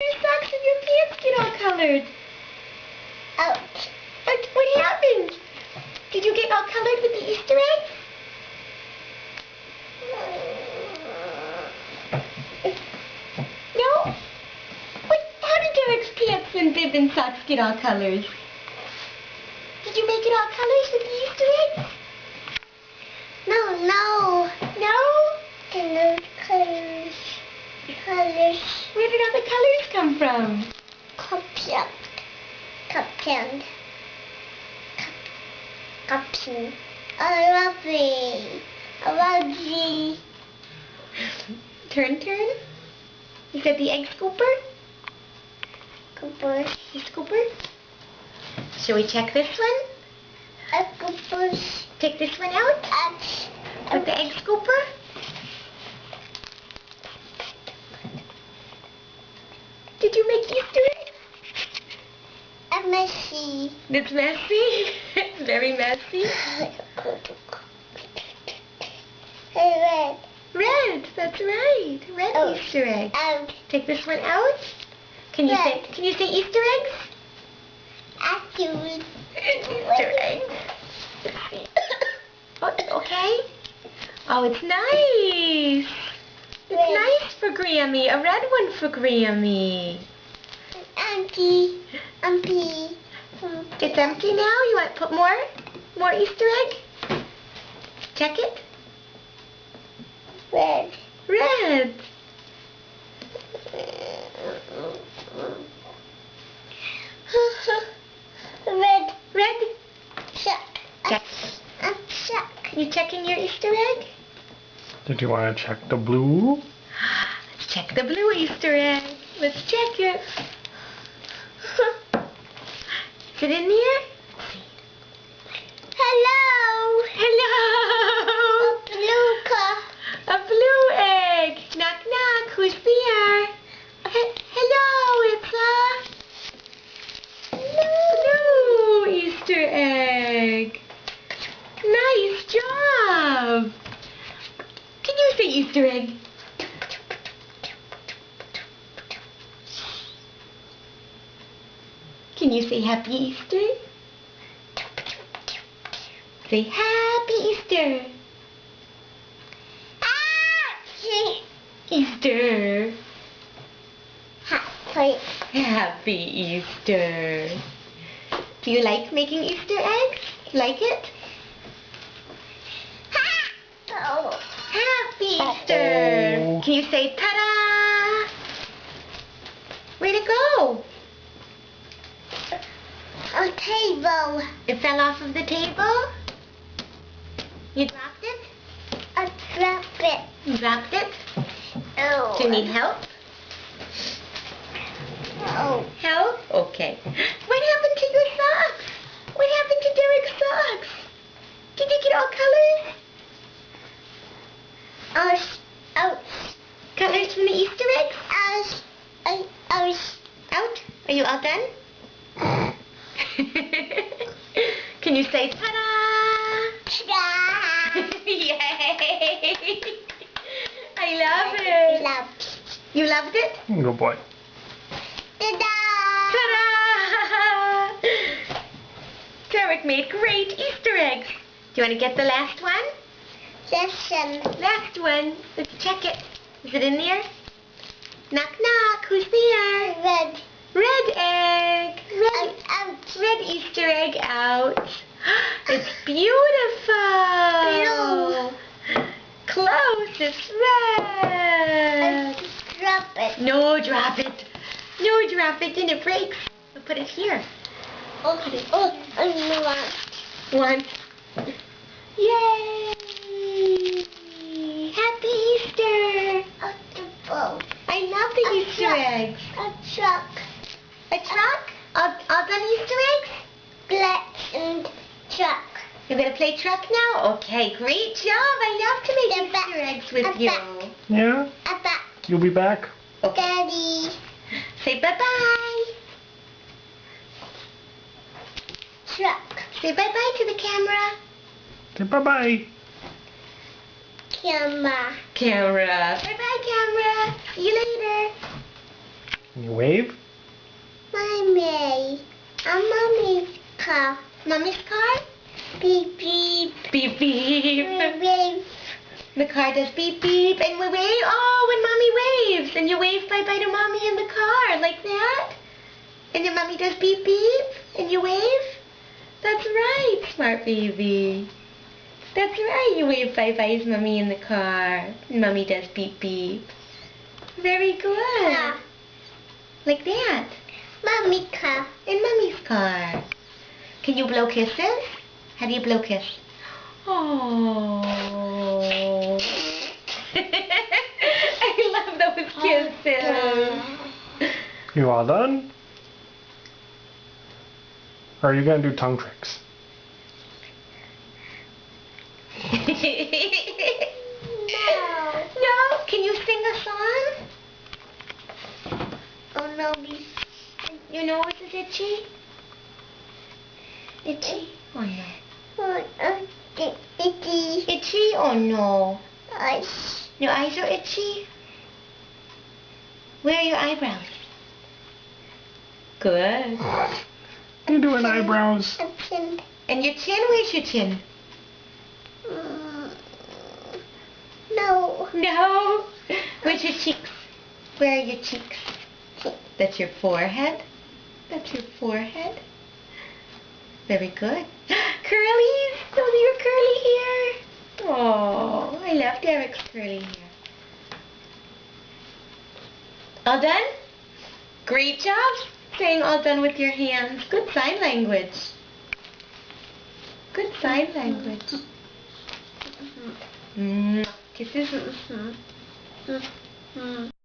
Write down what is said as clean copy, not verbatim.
Your socks and your pants get all colored. Ouch. What happened? Did you get all colored with the Easter eggs? No? How did Derek's pants and bib and socks get all colors? Did you make it all colors with the Easter eggs? No. No? And colors. Where did all the colors come from? Cupcake. I love it. I love it. Turn. You said the egg scooper? Scoopers. The scooper? Shall we check this one? Scoopers. Take this one out? With the egg scooper? Did you make Easter eggs? Messy. It's messy. It's very messy. Red. Red, that's right. Red Oh. Easter egg. Out. Take this one out. Can you Red. say Easter eggs? Actually. Easter eggs. Oh, okay. Oh, it's nice. It's Red. nice for Grammy. A red one for Grammy. Auntie. It's empty now? You want to put more Easter egg? Check it. Red. Red. Red. Red. Check. Check. Check. You checking your Easter egg? Did you want to check the blue? Let's check the blue Easter egg. Let's check it. Is it in there? Hello. Hello. A blue egg. Knock, knock. Who's there? Hello, it's a blue Easter egg. Nice job. Can you say Easter egg? Can you say Happy Easter? Say Happy Easter. Easter. Happy Easter. Do you like making Easter eggs? Like it? Oh. Happy Easter. Uh-oh. Can you say ta-da? Where'd it go? A table. It fell off of the table? You dropped it? I drop it. You dropped it? Oh. Do you need help? Oh. Help? Okay. What happened to your socks? What happened to Derek's socks? Did you get all colors? Out. Colors from the Easter eggs? Out? Are you all done? Can you say ta-da? Yay! I love it. You loved it? Good boy. Ta-da! Derek made great Easter eggs. Do you want to get the last one? Last one. Let's check it. Is it in there? Knock, knock. Who's there? Red. Red egg. Out. Red Easter egg out. It's beautiful. Blue. Close. It's red. Drop it. No, drop it. No, drop it. Then it breaks. I'll put it here. One. Yay! Happy Easter! I love the Easter eggs. A truck. A truck? All done Easter eggs? Black and truck. You're going to play truck now? Okay, great job. I love to make They're Easter back. eggs with I'm you. back. Yeah? A back. You'll be back? Okay. Daddy. Say bye-bye. Truck. Say bye-bye to the camera. Say bye-bye. Camera. Camera. Bye-bye, camera. See you later. Can you wave? Mommy. Mommy's car. Mommy's car? Beep beep. Beep beep. Beep. The car does beep beep and we wave. Oh, when Mommy waves. And you wave bye-bye to Mommy in the car like that. And then Mommy does beep beep and you wave. That's right, smart baby. That's right, you wave bye-bye to Mommy in the car. And Mommy does beep beep. Very good. Car. Like that. Mommy car. In Mommy's car. Can you blow kisses? How do you blow kiss? Oh. I love those kisses. You all done? Or are you going to do tongue tricks? No. No? Can you sing a song? Oh no, this You know what is itchy? itchy. Oh no. Itchy. Itchy? Oh no. Eyes. Your eyes are itchy? Where are your eyebrows? Good. You doing eyebrows? A chin. And your chin? Where's your chin? No. No. Where's your cheeks? Where are your cheeks? That's your forehead? That's your forehead? Very good. Curlies! Those are your curly hair. Oh, I love Derek's curly hair. All done? Great job saying all done with your hands. Good sign language. Good sign language. Kisses.